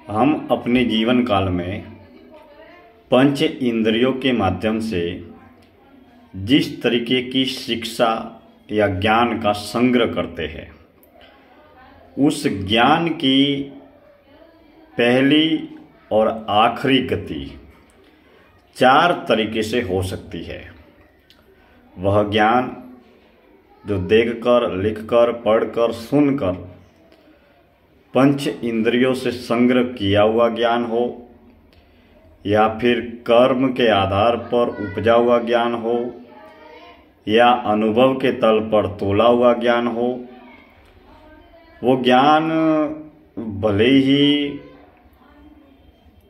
हम अपने जीवन काल में पंच इंद्रियों के माध्यम से जिस तरीके की शिक्षा या ज्ञान का संग्रह करते हैं, उस ज्ञान की पहली और आखिरी गति 4 तरीके से हो सकती है। वह ज्ञान जो देखकर, लिखकर, पढ़कर, सुनकर पंच इंद्रियों से संग्रह किया हुआ ज्ञान हो, या फिर कर्म के आधार पर उपजा हुआ ज्ञान हो, या अनुभव के तल पर तोला हुआ ज्ञान हो। वो ज्ञान भले ही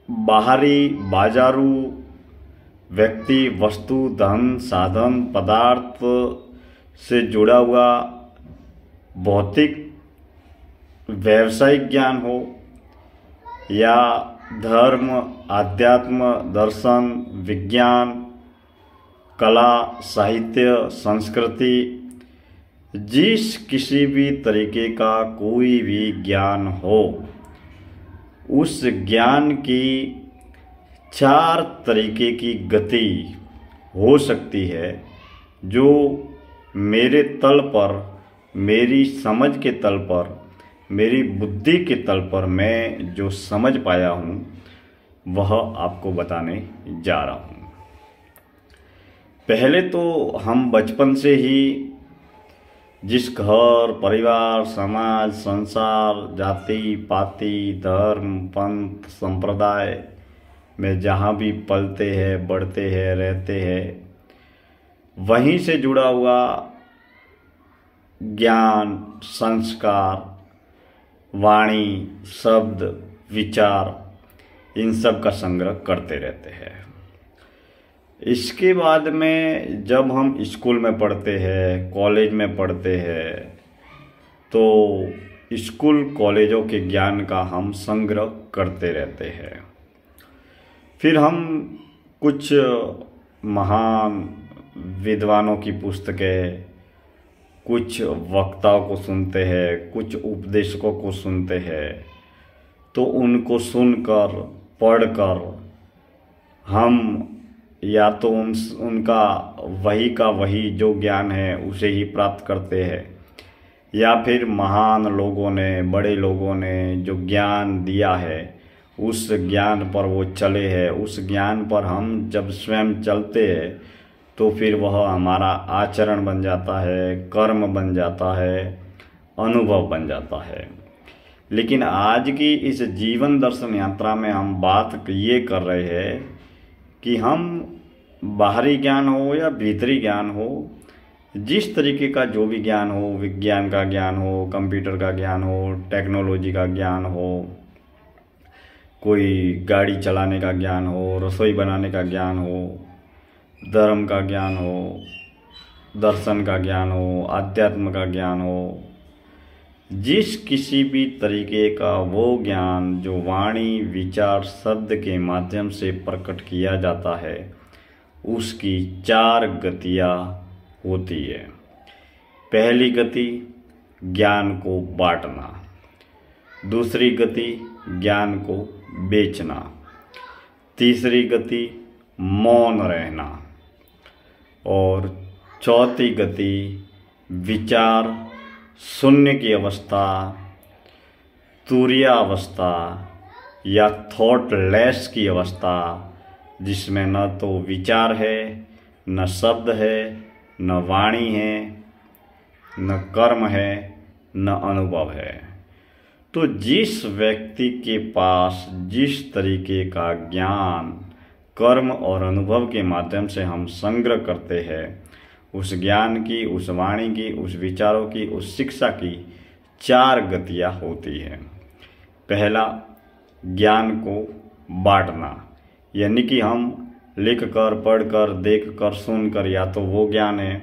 बाहरी, बाजारू व्यक्ति, वस्तु, धन, साधन, पदार्थ से जुड़ा हुआ भौतिक व्यावसायिक ज्ञान हो, या धर्म, आध्यात्म, दर्शन, विज्ञान, कला, साहित्य, संस्कृति, जिस किसी भी तरीके का कोई भी ज्ञान हो, उस ज्ञान की 4 तरीके की गति हो सकती है, जो मेरे तल पर, मेरी समझ के तल पर, मेरी बुद्धि के तल पर मैं जो समझ पाया हूँ वह आपको बताने जा रहा हूँ। पहले तो हम बचपन से ही जिस घर, परिवार, समाज, संसार, जाति पाति, धर्म, पंथ, संप्रदाय में जहाँ भी पलते हैं, बढ़ते हैं, रहते हैं, वहीं से जुड़ा हुआ ज्ञान, संस्कार, वाणी, शब्द, विचार, इन सब का संग्रह करते रहते हैं। इसके बाद में जब हम स्कूल में पढ़ते हैं, कॉलेज में पढ़ते हैं, तो स्कूल कॉलेजों के ज्ञान का हम संग्रह करते रहते हैं। फिर हम कुछ महान विद्वानों की पुस्तकें, कुछ वक्ताओं को सुनते हैं, कुछ उपदेशकों को सुनते हैं, तो उनको सुनकर, पढ़कर हम या तो उनका वही का वही जो ज्ञान है उसे ही प्राप्त करते हैं, या फिर महान लोगों ने, बड़े लोगों ने जो ज्ञान दिया है उस ज्ञान पर वो चले हैं। उस ज्ञान पर हम जब स्वयं चलते हैं तो फिर वह हमारा आचरण बन जाता है, कर्म बन जाता है, अनुभव बन जाता है। लेकिन आज की इस जीवन दर्शन यात्रा में हम बात ये कर रहे हैं कि हम बाहरी ज्ञान हो या भीतरी ज्ञान हो, जिस तरीके का जो भी ज्ञान हो, विज्ञान का ज्ञान हो, कंप्यूटर का ज्ञान हो, टेक्नोलॉजी का ज्ञान हो, कोई गाड़ी चलाने का ज्ञान हो, रसोई बनाने का ज्ञान हो, धर्म का ज्ञान हो, दर्शन का ज्ञान हो, आध्यात्म का ज्ञान हो, जिस किसी भी तरीके का वो ज्ञान जो वाणी, विचार, शब्द के माध्यम से प्रकट किया जाता है, उसकी 4 गतियाँ होती है। पहली गति ज्ञान को बांटना, दूसरी गति ज्ञान को बेचना, तीसरी गति मौन रहना, और चौथी गति विचार शून्य की अवस्था, तुरीय अवस्था या थॉटलेस की अवस्था, जिसमें न तो विचार है, न शब्द है, न वाणी है, न कर्म है, न अनुभव है। तो जिस व्यक्ति के पास जिस तरीके का ज्ञान, कर्म और अनुभव के माध्यम से हम संग्रह करते हैं, उस ज्ञान की, उस वाणी की, उस विचारों की, उस शिक्षा की 4 गतियाँ होती हैं। पहला, ज्ञान को बांटना, यानी कि हम लिख कर, पढ़ कर, देख कर, सुन कर, या तो वो ज्ञान है,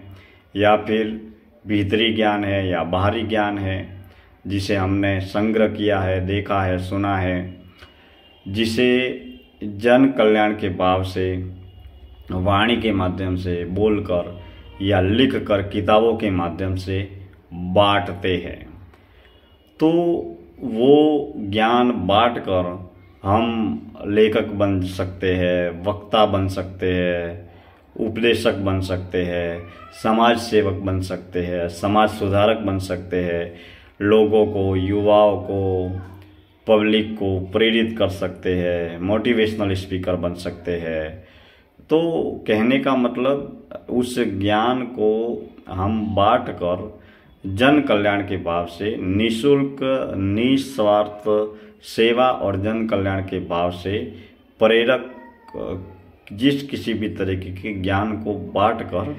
या फिर भीतरी ज्ञान है, या बाहरी ज्ञान है, जिसे हमने संग्रह किया है, देखा है, सुना है, जिसे जन कल्याण के भाव से वाणी के माध्यम से बोलकर या लिखकर किताबों के माध्यम से बांटते हैं। तो वो ज्ञान बांटकर हम लेखक बन सकते हैं, वक्ता बन सकते हैं, उपदेशक बन सकते हैं, समाज सेवक बन सकते हैं, समाज सुधारक बन सकते हैं, लोगों को, युवाओं को, पब्लिक को प्रेरित कर सकते हैं, मोटिवेशनल स्पीकर बन सकते हैं। तो कहने का मतलब उस ज्ञान को हम बांट कर जन कल्याण के भाव से, निःशुल्क निस्वार्थ सेवा और जन कल्याण के भाव से प्रेरक जिस किसी भी तरीके के ज्ञान को बांट कर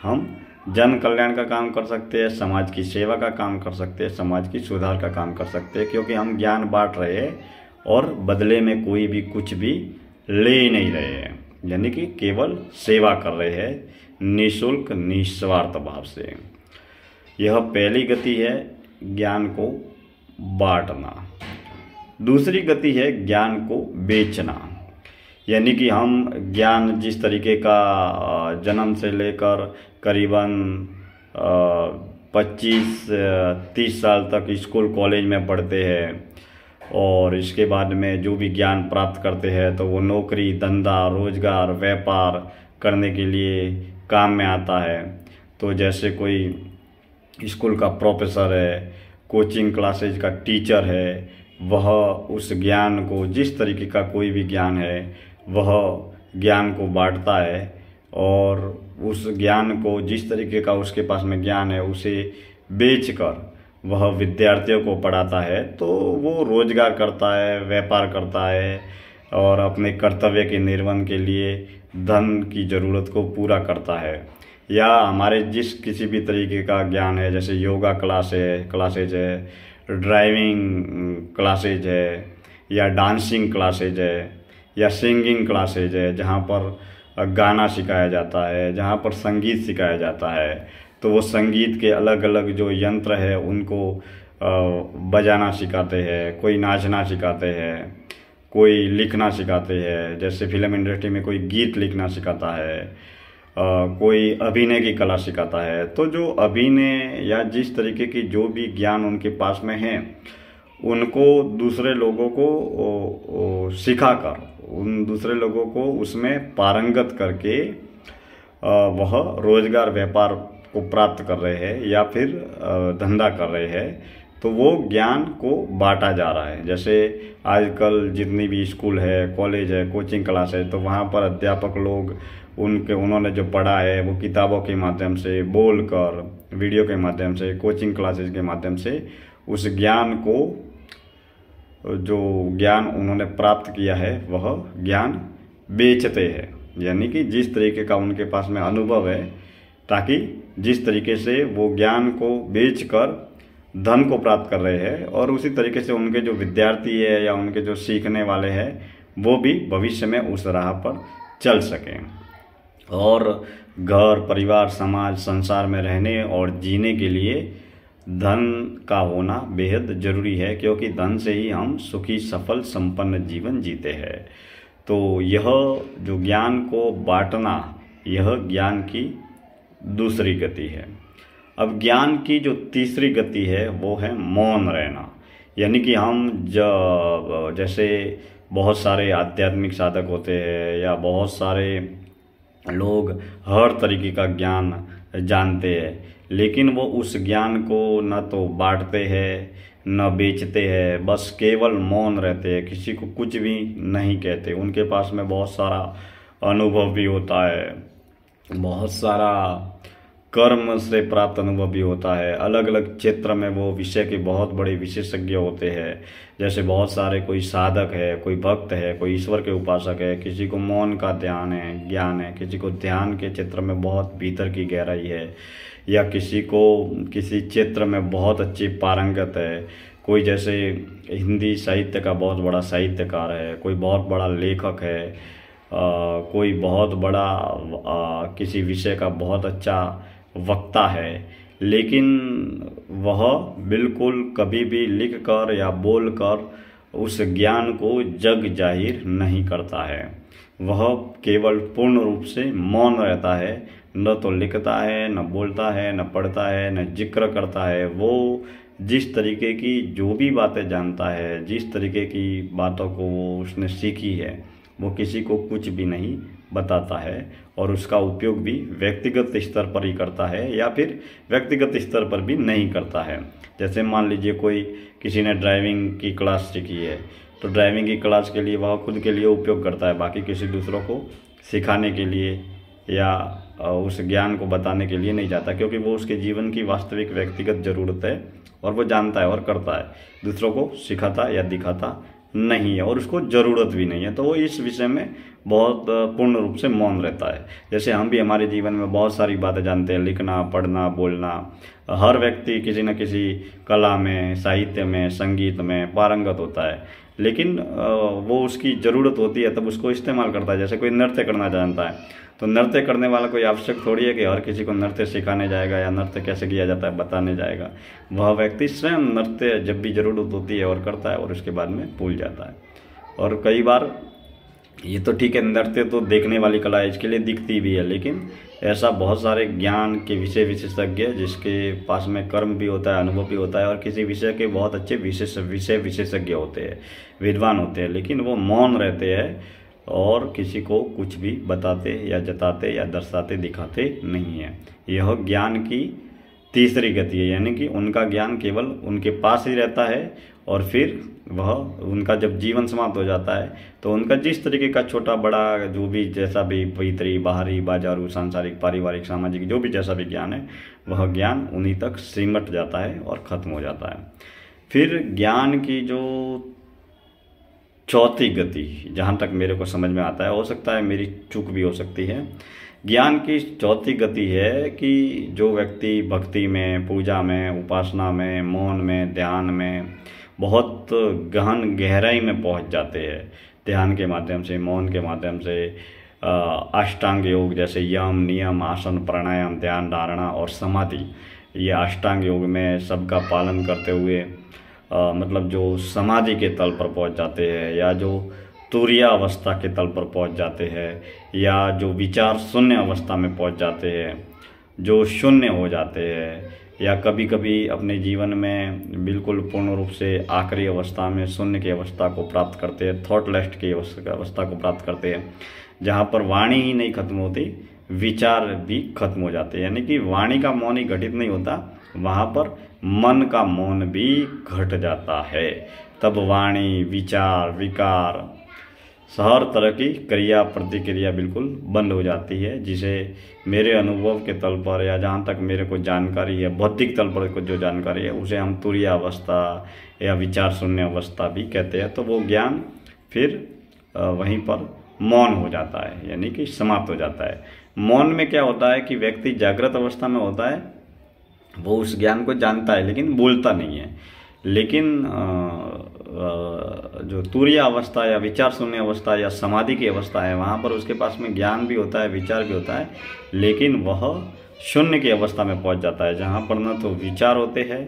हम जन कल्याण का काम कर सकते हैं, समाज की सेवा का काम कर सकते हैं, समाज की सुधार का काम कर सकते हैं, क्योंकि हम ज्ञान बांट रहे हैं और बदले में कोई भी कुछ भी ले नहीं रहे हैं, यानी कि केवल सेवा कर रहे हैं निःशुल्क निस्वार्थ भाव से। यह पहली गति है ज्ञान को बांटना। दूसरी गति है ज्ञान को बेचना, यानी कि हम ज्ञान जिस तरीके का जन्म से लेकर करीबन 25-30 साल तक स्कूल कॉलेज में पढ़ते हैं और इसके बाद में जो भी ज्ञान प्राप्त करते हैं तो वो नौकरी, धंधा, रोजगार, व्यापार करने के लिए काम में आता है। तो जैसे कोई स्कूल का प्रोफेसर है, कोचिंग क्लासेज का टीचर है, वह उस ज्ञान को, जिस तरीके का कोई भी ज्ञान है, वह ज्ञान को बांटता है और उस ज्ञान को, जिस तरीके का उसके पास में ज्ञान है, उसे बेचकर वह विद्यार्थियों को पढ़ाता है। तो वो रोजगार करता है, व्यापार करता है और अपने कर्तव्य के निर्वहन के लिए धन की ज़रूरत को पूरा करता है। या हमारे जिस किसी भी तरीके का ज्ञान है, जैसे योगा क्लासेज है, ड्राइविंग क्लासेज है, या डांसिंग क्लासेज है, या सिंगिंग क्लासेज है, जहाँ पर गाना सिखाया जाता है, जहाँ पर संगीत सिखाया जाता है। तो वो संगीत के अलग अलग जो यंत्र है उनको बजाना सिखाते हैं, कोई नाचना सिखाते हैं, कोई लिखना सिखाते हैं, जैसे फिल्म इंडस्ट्री में कोई गीत लिखना सिखाता है, कोई अभिनय की कला सिखाता है। तो जो अभिनय या जिस तरीके की जो भी ज्ञान उनके पास में है, उनको दूसरे लोगों को सिखाकर, उन दूसरे लोगों को उसमें पारंगत करके वह रोजगार, व्यापार को प्राप्त कर रहे हैं या फिर धंधा कर रहे हैं। तो वो ज्ञान को बांटा जा रहा है। जैसे आजकल जितनी भी स्कूल है, कॉलेज है, कोचिंग क्लास है, तो वहाँ पर अध्यापक लोग उन्होंने जो पढ़ा है वो किताबों के माध्यम से, बोलकर, वीडियो के माध्यम से, कोचिंग क्लासेस के माध्यम से उस ज्ञान को, जो ज्ञान उन्होंने प्राप्त किया है, वह ज्ञान बेचते हैं। यानी कि जिस तरीके का उनके पास में अनुभव है, ताकि जिस तरीके से वो ज्ञान को बेचकर धन को प्राप्त कर रहे हैं, और उसी तरीके से उनके जो विद्यार्थी है या उनके जो सीखने वाले हैं वो भी भविष्य में उस राह पर चल सकें। और घर, परिवार, समाज, संसार में रहने और जीने के लिए धन का होना बेहद ज़रूरी है, क्योंकि धन से ही हम सुखी, सफल, संपन्न जीवन जीते हैं। तो यह जो ज्ञान को बांटना, यह ज्ञान की दूसरी गति है। अब ज्ञान की जो तीसरी गति है वो है मौन रहना। यानी कि हम जैसे बहुत सारे आध्यात्मिक साधक होते हैं या बहुत सारे लोग हर तरीके का ज्ञान जानते हैं, लेकिन वो उस ज्ञान को न तो बांटते हैं न बेचते हैं, बस केवल मौन रहते हैं, किसी को कुछ भी नहीं कहते। उनके पास में बहुत सारा अनुभव भी होता है, बहुत सारा कर्म से प्राप्त अनुभव भी होता है, अलग अलग क्षेत्र में वो विषय के बहुत बड़े विशेषज्ञ होते हैं। जैसे बहुत सारे, कोई साधक है, कोई भक्त है, कोई ईश्वर के उपासक है, किसी को मौन का ध्यान है, ज्ञान है, किसी को ध्यान के क्षेत्र में बहुत भीतर की गहराई है, या किसी को किसी क्षेत्र में बहुत अच्छी पारंगत है। कोई जैसे हिंदी साहित्य का बहुत बड़ा साहित्यकार है, कोई बहुत बड़ा लेखक है, कोई बहुत बड़ा किसी विषय का बहुत अच्छा वक्ता है, लेकिन वह बिल्कुल कभी भी लिख कर या बोल कर उस ज्ञान को जग जाहिर नहीं करता है। वह केवल पूर्ण रूप से मौन रहता है, न तो लिखता है, न बोलता है, न पढ़ता है, न जिक्र करता है। वो जिस तरीके की जो भी बातें जानता है, जिस तरीके की बातों को वो उसने सीखी है, वो किसी को कुछ भी नहीं बताता है और उसका उपयोग भी व्यक्तिगत स्तर पर ही करता है या फिर व्यक्तिगत स्तर पर भी नहीं करता है। जैसे मान लीजिए कोई किसी ने ड्राइविंग की क्लास सीखी है, तो ड्राइविंग की क्लास के लिए वह खुद के लिए उपयोग करता है, बाकी किसी दूसरों को सिखाने के लिए या उस ज्ञान को बताने के लिए नहीं जाता, क्योंकि वो उसके जीवन की वास्तविक व्यक्तिगत ज़रूरत है और वो जानता है और करता है, दूसरों को सिखाता या दिखाता नहीं है और उसको ज़रूरत भी नहीं है। तो वो इस विषय में बहुत पूर्ण रूप से मौन रहता है। जैसे हम भी हमारे जीवन में बहुत सारी बातें जानते हैं, लिखना, पढ़ना, बोलना। हर व्यक्ति किसी न किसी कला में, साहित्य में, संगीत में पारंगत होता है, लेकिन वो उसकी ज़रूरत होती है तब उसको इस्तेमाल करता है। जैसे कोई नृत्य करना जानता है, तो नृत्य करने वाला कोई आवश्यक थोड़ी है कि हर किसी को नृत्य सिखाने जाएगा या नृत्य कैसे किया जाता है बताने जाएगा। वह व्यक्ति स्वयं नृत्य जब भी ज़रूरत होती है और करता है और उसके बाद में भूल जाता है। और कई बार ये तो ठीक है, नृत्य तो देखने वाली कला है, इसके लिए दिखती भी है, लेकिन ऐसा बहुत सारे ज्ञान के विषय विशेषज्ञ जिसके पास में कर्म भी होता है, अनुभव भी होता है और किसी विषय के बहुत अच्छे विषय विशेषज्ञ होते हैं, विद्वान होते हैं, लेकिन वो मौन रहते हैं और किसी को कुछ भी बताते या जताते या दर्शाते दिखाते नहीं है। यह ज्ञान की तीसरी गति है, यानी कि उनका ज्ञान केवल उनके पास ही रहता है और फिर वह उनका जब जीवन समाप्त हो जाता है तो उनका जिस तरीके का छोटा बड़ा जो भी जैसा भी भीतरी, बाहरी, बाजारू, सांसारिक, पारिवारिक, सामाजिक जो भी जैसा भी ज्ञान है वह ज्ञान उन्हीं तक सिमट जाता है और ख़त्म हो जाता है। फिर ज्ञान की जो चौथी गति, जहाँ तक मेरे को समझ में आता है, हो सकता है मेरी चूक भी हो सकती है, ज्ञान की चौथी गति है कि जो व्यक्ति भक्ति में, पूजा में, उपासना में, मौन में, ध्यान में बहुत गहन गहराई में पहुंच जाते हैं। ध्यान के माध्यम से, मौन के माध्यम से, अष्टांग योग जैसे यम, नियम, आसन, प्राणायाम, ध्यान, धारणा और समाधि, ये अष्टांग योग में सबका पालन करते हुए मतलब जो समाधि के तल पर पहुंच जाते हैं या जो तुरीय अवस्था के तल पर पहुंच जाते हैं या जो विचार शून्य अवस्था में पहुंच जाते हैं, जो शून्य हो जाते हैं या कभी कभी अपने जीवन में बिल्कुल पूर्ण रूप से आखिरी अवस्था में शून्य की अवस्था को प्राप्त करते हैं, थॉटलेस्ट की अवस्था को प्राप्त करते हैं, जहाँ पर वाणी ही नहीं खत्म होती, विचार भी खत्म हो जाते हैं। यानी कि वाणी का मौन ही घटित नहीं होता, वहाँ पर मन का मौन भी घट जाता है। तब वाणी, विचार, विकार, हर तरह की क्रिया प्रतिक्रिया बिल्कुल बंद हो जाती है, जिसे मेरे अनुभव के तल पर या जहाँ तक मेरे को जानकारी है, बौद्धिक तल पर जो जानकारी है, उसे हम तुरीय अवस्था या विचार शून्य अवस्था भी कहते हैं। तो वो ज्ञान फिर वहीं पर मौन हो जाता है, यानी कि समाप्त हो जाता है। मौन में क्या होता है कि व्यक्ति जागृत अवस्था में होता है, वो उस ज्ञान को जानता है लेकिन बोलता नहीं है। लेकिन जो तुरीय अवस्था या विचार शून्य अवस्था या समाधि की अवस्था है, वहाँ पर उसके पास में ज्ञान भी होता है, विचार भी होता है, लेकिन वह शून्य की अवस्था में पहुँच जाता है, जहाँ पर न तो विचार होते हैं,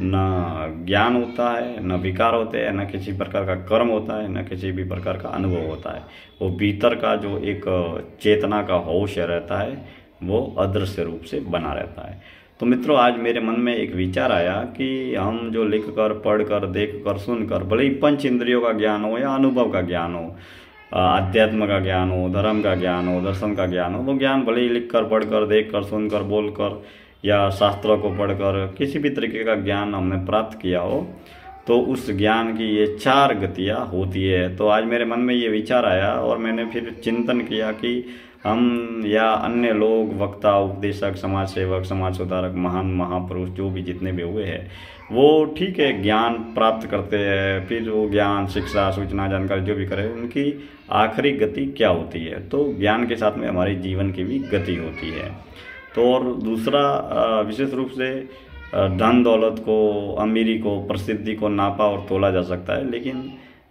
न ज्ञान होता है, न विकार होते हैं, न किसी प्रकार का कर्म होता है, न किसी भी प्रकार का अनुभव होता है। वो भीतर का जो एक चेतना का होश रहता है वो अदृश्य रूप से बना रहता है। तो मित्रों, आज मेरे मन में एक विचार आया कि हम जो लिख कर, पढ़ कर, देख कर, सुन कर, भले ही पंच इंद्रियों का ज्ञान हो या अनुभव का ज्ञान हो, अध्यात्म का ज्ञान हो, धर्म का ज्ञान हो, दर्शन का ज्ञान हो, वो ज्ञान भले ही लिख कर, पढ़ कर, देख कर, सुन कर, बोल कर या शास्त्रों को पढ़कर किसी भी तरीके का ज्ञान हमने प्राप्त किया हो, तो उस ज्ञान की ये 4 गतियाँ होती है। तो आज मेरे मन में ये विचार आया और मैंने फिर चिंतन किया कि हम या अन्य लोग, वक्ता, उपदेशक, समाज सेवक, समाज सुधारक, महान महापुरुष जो भी जितने भी हुए हैं, वो ठीक है ज्ञान प्राप्त करते हैं, फिर वो ज्ञान, शिक्षा, सूचना, जानकारी जो भी करें, उनकी आखिरी गति क्या होती है। तो ज्ञान के साथ में हमारे जीवन की भी गति होती है। तो और दूसरा, विशेष रूप से धन दौलत को, अमीरी को, प्रसिद्धि को नापा और तोला जा सकता है, लेकिन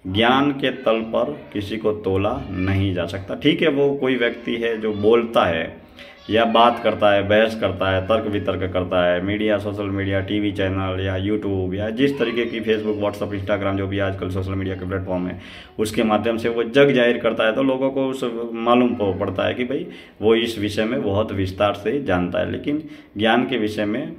ज्ञान के तल पर किसी को तोला नहीं जा सकता। ठीक है, वो कोई व्यक्ति है जो बोलता है या बात करता है, बहस करता है, तर्क वितर्क करता है, media, social media, TV channel या यूट्यूब या जिस तरीके की फेसबुक, व्हाट्सअप, इंस्टाग्राम जो भी आजकल सोशल मीडिया के प्लेटफॉर्म है उसके माध्यम से वो जग जाहिर करता है, तो लोगों को उस मालूम पड़ता है कि भाई वो इस विषय में बहुत विस्तार से जानता है। लेकिन ज्ञान के विषय में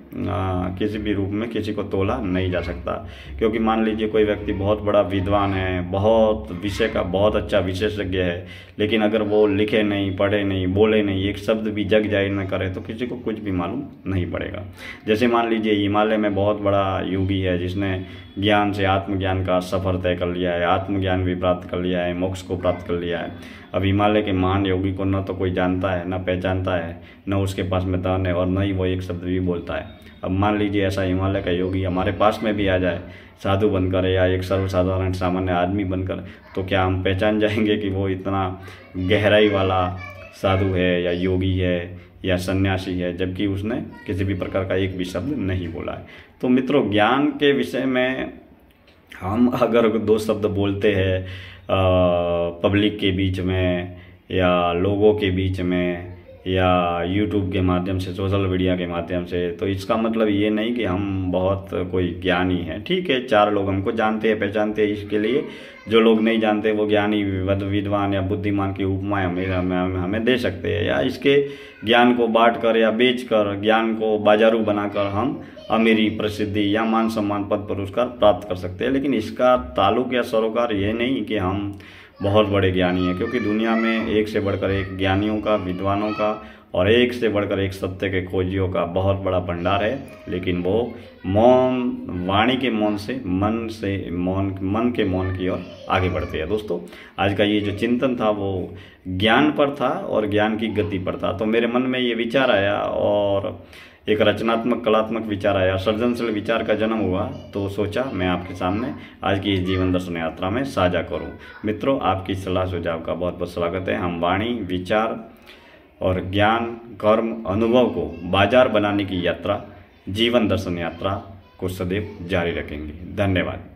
किसी भी रूप में किसी को तोला नहीं जा सकता, क्योंकि मान लीजिए कोई व्यक्ति बहुत बड़ा विद्वान है, बहुत विषय का बहुत अच्छा विशेषज्ञ है, लेकिन अगर वो लिखे नहीं, पढ़े नहीं, बोले नहीं, एक शब्द भी जग जाहिर न करे तो किसी को कुछ भी मालूम नहीं पड़ेगा। जैसे मान लीजिए हिमालय में बहुत बड़ा योगी है जिसने ज्ञान से आत्मज्ञान का सफ़र तय कर लिया है, आत्मज्ञान भी प्राप्त कर लिया है, मोक्ष को प्राप्त कर लिया है। अब हिमालय के महान योगी को न तो कोई जानता है, न पहचानता है, न उसके पास में धन है और न ही वो एक शब्द भी बोलता है। अब मान लीजिए ऐसा हिमालय का योगी हमारे पास में भी आ जाए साधु बनकर या एक सर्वसाधारण सामान्य आदमी बनकर, तो क्या हम पहचान जाएंगे कि वो इतना गहराई वाला साधु है या योगी है या सन्यासी है, जबकि उसने किसी भी प्रकार का एक भी शब्द नहीं बोला है। तो मित्रों, ज्ञान के विषय में हम अगर 2 शब्द बोलते हैं पब्लिक के बीच में या लोगों के बीच में या यूट्यूब के माध्यम से, सोशल मीडिया के माध्यम से, तो इसका मतलब ये नहीं कि हम बहुत कोई ज्ञानी हैं। ठीक है, 4 लोग हमको जानते हैं, पहचानते हैं, इसके लिए जो लोग नहीं जानते वो ज्ञानी, विद्वान या बुद्धिमान की उपमाएं हमें दे सकते हैं, या इसके ज्ञान को बांट कर या बेच कर, ज्ञान को बाजारू बनाकर हम अमीरी, प्रसिद्धि या मान सम्मान, पद पुरस्कार प्राप्त कर सकते हैं। लेकिन इसका ताल्लुक या सरोकार ये नहीं कि हम बहुत बड़े ज्ञानी हैं, क्योंकि दुनिया में एक से बढ़कर एक ज्ञानियों का, विद्वानों का और एक से बढ़कर एक सत्य के खोजियों का बहुत बड़ा भंडार है। लेकिन वो मौन, वाणी के मौन से मन के मौन की ओर आगे बढ़ते हैं। दोस्तों, आज का ये जो चिंतन था वो ज्ञान पर था और ज्ञान की गति पर था। तो मेरे मन में ये विचार आया और एक रचनात्मक, कलात्मक विचार आया, सृजनशील विचार का जन्म हुआ, तो सोचा मैं आपके सामने आज की इस जीवन दर्शन यात्रा में साझा करूं। मित्रों, आपकी सलाह सुझाव का बहुत बहुत स्वागत है। हम वाणी, विचार और ज्ञान, कर्म, अनुभव को बाजार बनाने की यात्रा, जीवन दर्शन यात्रा को सदैव जारी रखेंगे। धन्यवाद।